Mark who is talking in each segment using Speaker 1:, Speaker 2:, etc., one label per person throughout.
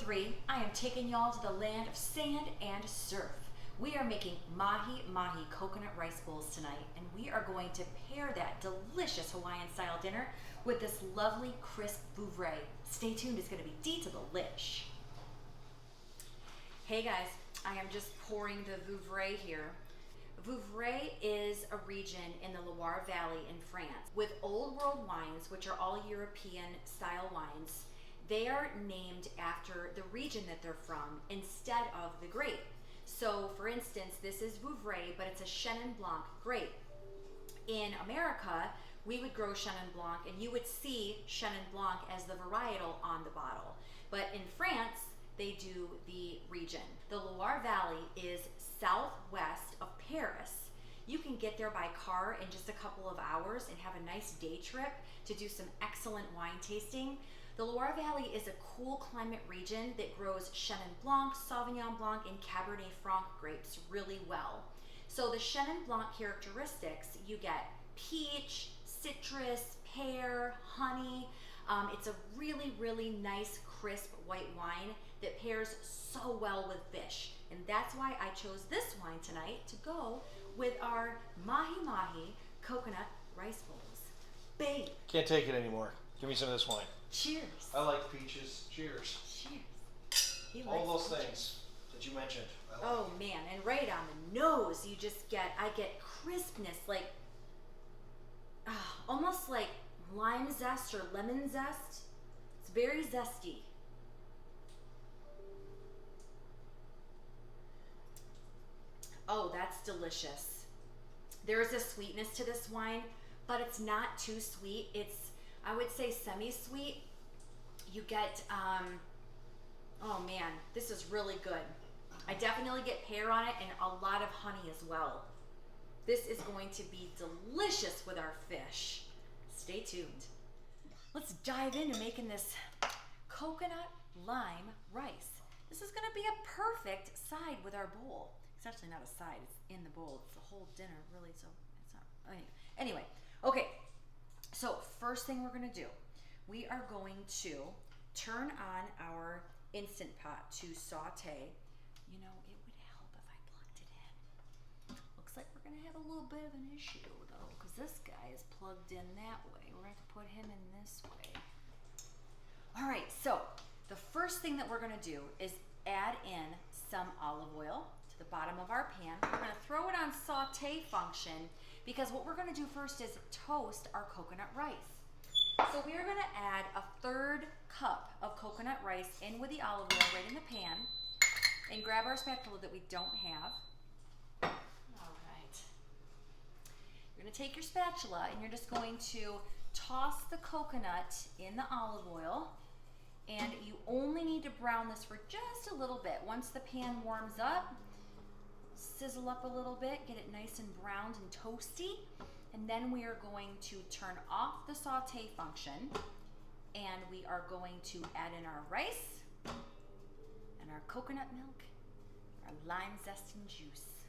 Speaker 1: S4E3, I am taking y'all to the land of sand and surf. We are making Mahi Mahi coconut rice bowls tonight, and we are going to pair that delicious Hawaiian style dinner with this lovely crisp Vouvray. Stay tuned, it's going to be D to the lish. Hey guys, I am just pouring the Vouvray here. Vouvray is a region in the Loire Valley in France with old world wines, which are all European style wines. They are named after the region that they're from instead of the grape. So for instance, this is Vouvray, but it's a Chenin Blanc grape. In America, we would grow Chenin Blanc and you would see Chenin Blanc as the varietal on the bottle. But in France, they do the region. The Loire Valley is southwest of Paris. You can get there by car in just a couple of hours and have a nice day trip to do some excellent wine tasting. The Loire Valley is a cool climate region that grows Chenin Blanc, Sauvignon Blanc, and Cabernet Franc grapes really well. So the Chenin Blanc characteristics, you get peach, citrus, pear, honey. It's a really, really nice, crisp white wine that pairs so well with fish. And that's why I chose this wine tonight to go with our Mahi Mahi coconut rice bowls. Babe.
Speaker 2: Can't take it anymore. Give me some of this wine.
Speaker 1: Cheers.
Speaker 2: I like peaches. Cheers.
Speaker 1: Cheers.
Speaker 2: All those things that you mentioned. I like.
Speaker 1: Oh man, and right on the nose, you just get, I get crispness, like, almost like lime zest or lemon zest. It's very zesty. Oh, that's delicious. There is a sweetness to this wine, but it's not too sweet. It's, I would say, semi-sweet. You get, oh man, this is really good. I definitely get pear on it and a lot of honey as well. This is going to be delicious with our fish. Stay tuned. Let's dive into making this coconut lime rice. This is gonna be a perfect side with our bowl. It's actually not a side, it's in the bowl. It's the whole dinner, really, so it's not, anyway. Okay, so first thing we're gonna do, we are going to turn on our Instant Pot to saute. You know, it would help if I plugged it in. Looks like we're gonna have a little bit of an issue though, because this guy is plugged in that way. We're gonna have to put him in this way. All right, so the first thing that we're gonna do is add in some olive oil to the bottom of our pan. We're gonna throw it on saute function because what we're gonna do first is toast our coconut rice. So we are gonna add a 1/3 cup of coconut rice in with the olive oil right in the pan and grab our spatula that we don't have. All right. You're gonna take your spatula and you're just going to toss the coconut in the olive oil, and you only need to brown this for just a little bit. Once the pan warms up, sizzle up a little bit, get it nice and browned and toasty, and then we are going to turn off the saute function and we are going to add in our rice and our coconut milk, our lime zest and juice.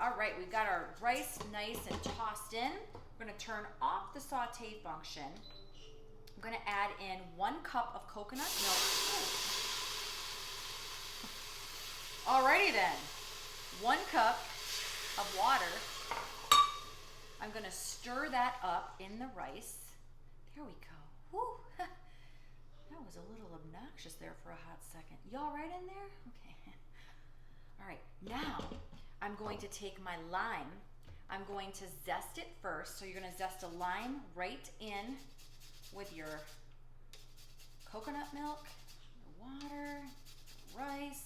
Speaker 1: All right, we've got our rice nice and tossed in. We're gonna turn off the saute function. I'm gonna add in 1 cup of coconut milk. Alrighty then, 1 cup of water. I'm gonna stir that up in the rice. There we go. Woo. That was a little obnoxious there for a hot second. Y'all right in there? Okay. All right, now I'm going to take my lime. I'm going to zest it first. So you're gonna zest a lime right in with your coconut milk, your water, rice.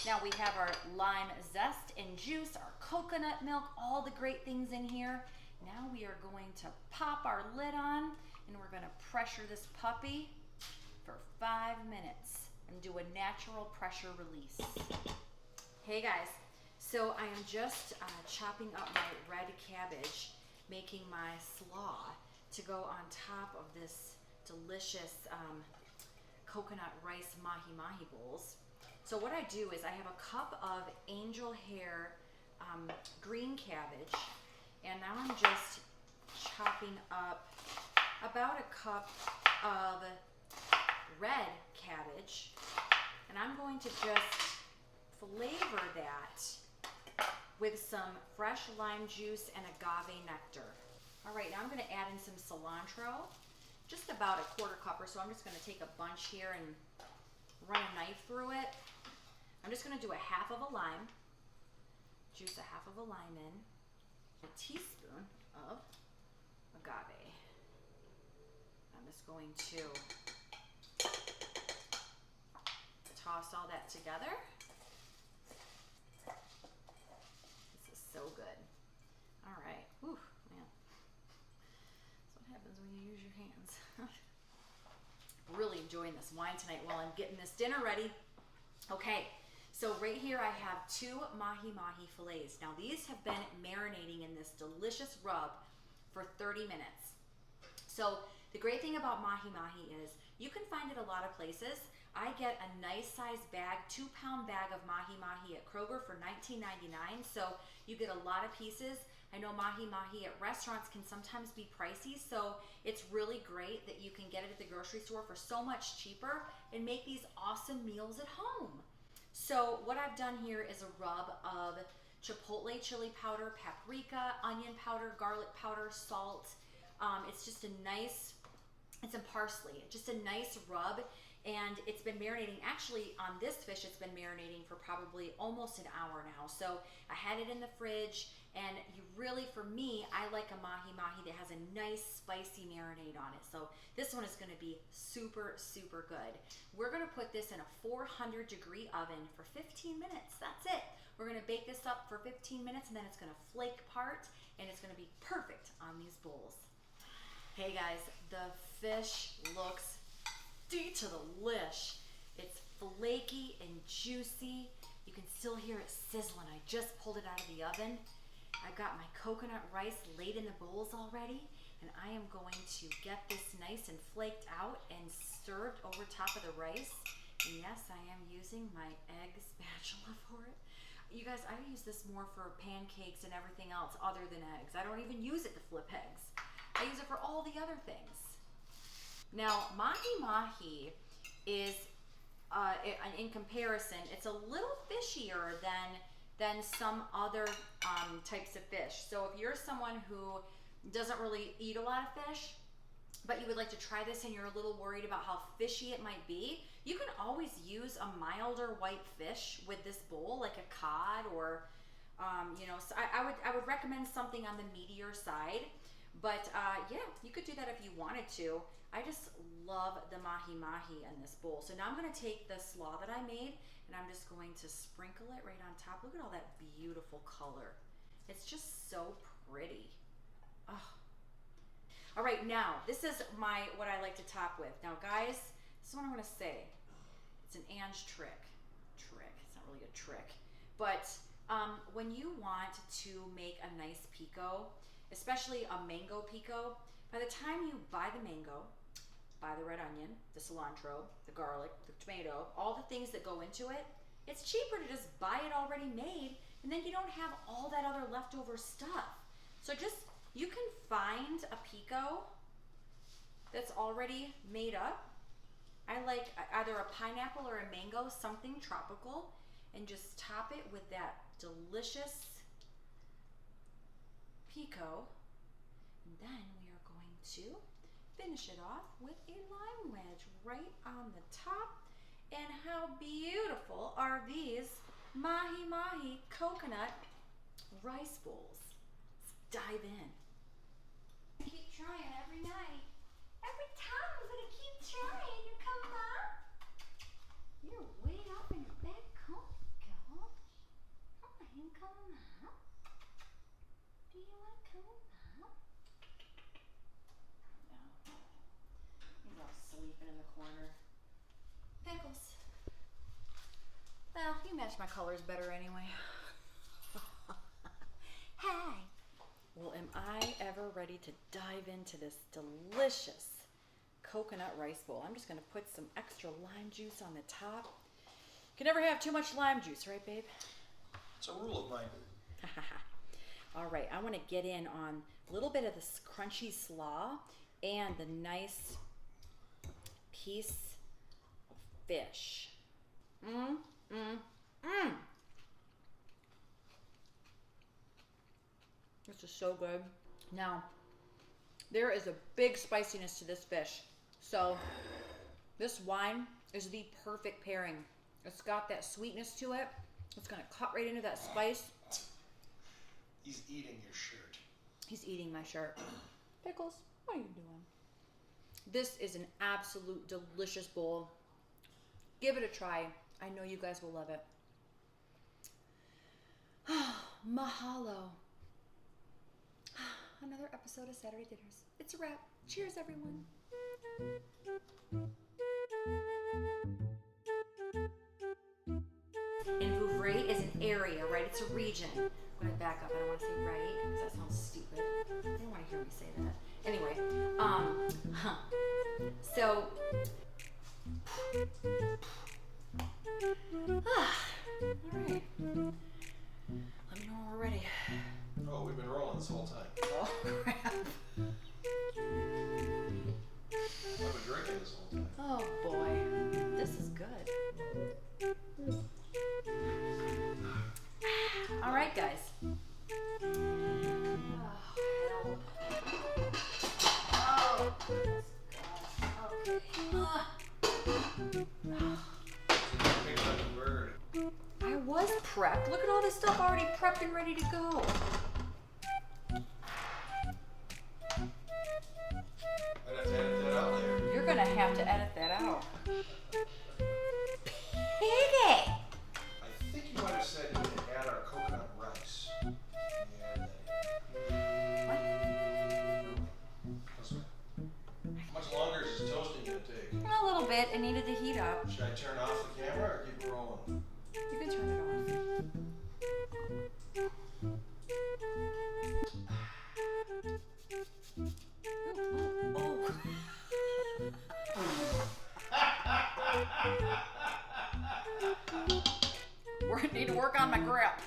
Speaker 1: Now we have our lime zest and juice, our coconut milk, all the great things in here. Now we are going to pop our lid on and we're gonna pressure this puppy for 5 minutes and do a natural pressure release. Hey guys, so I am just chopping up my red cabbage, making my slaw to go on top of this delicious coconut rice Mahi Mahi bowls. So what I do is I have a cup of angel hair green cabbage, and now I'm just chopping up about a cup of red cabbage, and I'm going to just flavor that with some fresh lime juice and agave nectar. All right, now I'm going to add in some cilantro, just about a quarter cup or so. I'm just going to take a bunch here and run a knife through it. I'm just going to do a half of a lime, juice a half of a lime in, a teaspoon of agave. I'm just going to toss all that together. This is so good. All right. Whew, man. That's what happens when you use your hands. Really enjoying this wine tonight while I'm getting this dinner ready. Okay, so right here I have 2 Mahi Mahi fillets. Now these have been marinating in this delicious rub for 30 minutes. So the great thing about Mahi Mahi is you can find it a lot of places. I get a nice size bag, 2-pound bag of Mahi Mahi at Kroger for $19.99. So you get a lot of pieces. I know Mahi Mahi at restaurants can sometimes be pricey, so it's really great that you can get it at the grocery store for so much cheaper and make these awesome meals at home. So what I've done here is a rub of chipotle chili powder, paprika, onion powder, garlic powder, salt. It's just a nice, it's some parsley, just a nice rub. And it's been marinating, actually on this fish, it's been marinating for probably almost an hour now. So I had it in the fridge, and you really, for me, I like a Mahi Mahi that has a nice spicy marinade on it. So this one is gonna be super, super good. We're gonna put this in a 400-degree oven for 15 minutes, that's it. We're gonna bake this up for 15 minutes, and then it's gonna flake apart, and it's gonna be perfect on these bowls. Hey guys, the fish looks delish. It's flaky and juicy. You can still hear it sizzling. I just pulled it out of the oven. I've got my coconut rice laid in the bowls already, and I am going to get this nice and flaked out and served over top of the rice. And yes, I am using my egg spatula for it. You guys, I use this more for pancakes and everything else other than eggs. I don't even use it to flip eggs. I use it for all the other things. Now, Mahi Mahi is, in comparison, it's a little fishier than some other types of fish. So if you're someone who doesn't really eat a lot of fish, but you would like to try this and you're a little worried about how fishy it might be, you can always use a milder white fish with this bowl, like a cod or, so I would recommend something on the meatier side. But yeah, you could do that if you wanted to. I just love the Mahi Mahi in this bowl. So now I'm gonna take the slaw that I made and I'm just going to sprinkle it right on top. Look at all that beautiful color. It's just so pretty. Oh. All right, now this is what I like to top with. Now guys, this is what I'm gonna say. It's an Ange trick. It's not really a trick. But when you want to make a nice pico, especially a mango pico, by the time you buy the mango, buy the red onion, the cilantro, the garlic, the tomato, all the things that go into it, it's cheaper to just buy it already made, and then you don't have all that other leftover stuff. So you can find a pico that's already made up. I like either a pineapple or a mango, something tropical, and just top it with that delicious pico. And then we are going to finish it off with a lime wedge right on the top. And how beautiful are these Mahi Mahi coconut rice bowls? Let's dive in. Keep trying every night. Every time I'm gonna keep trying. You come up. You're way up in your bed. Come on. Come up. Do you want to come up? No. He's all sleeping in the corner. Pickles. Well, you match my colors better anyway. Hi. Well, am I ever ready to dive into this delicious coconut rice bowl? I'm just going to put some extra lime juice on the top. You can never have too much lime juice, right, babe?
Speaker 2: It's a rule of mine.
Speaker 1: All right, I want to get in on a little bit of this crunchy slaw and the nice piece of fish. This is so good. Now, there is a big spiciness to this fish. So this wine is the perfect pairing. It's got that sweetness to it. It's gonna cut right into that spice.
Speaker 2: He's eating your shirt.
Speaker 1: He's eating my shirt. Pickles, what are you doing? This is an absolute delicious bowl. Give it a try. I know you guys will love it. Mahalo. Another episode of Saturday Dinners. It's a wrap. Cheers, everyone. And Vouvray is an area, right? It's a region. I'm going to back up. I don't want to say right because that sounds stupid. They don't want to hear me say that. Anyway, so, all right. Let me know when we're ready.
Speaker 2: Oh, we've been rolling this whole time.
Speaker 1: Oh, crap.
Speaker 2: I've been drinking this whole time.
Speaker 1: Oh, boy. This is good. All right, guys. Oh, goodness. Okay. I was prepped. Look at all this stuff already prepped and ready to go.
Speaker 2: I'd have to edit that out later.
Speaker 1: You're gonna have to edit that out. Piggy!
Speaker 2: I think you might have said you could add our coconut rice.
Speaker 1: What?
Speaker 2: How much longer is this toasting going to take?
Speaker 1: A little bit. It needed to heat up.
Speaker 2: Should I turn off the camera or keep it rolling?
Speaker 1: You can turn it off. We need to work on my grip.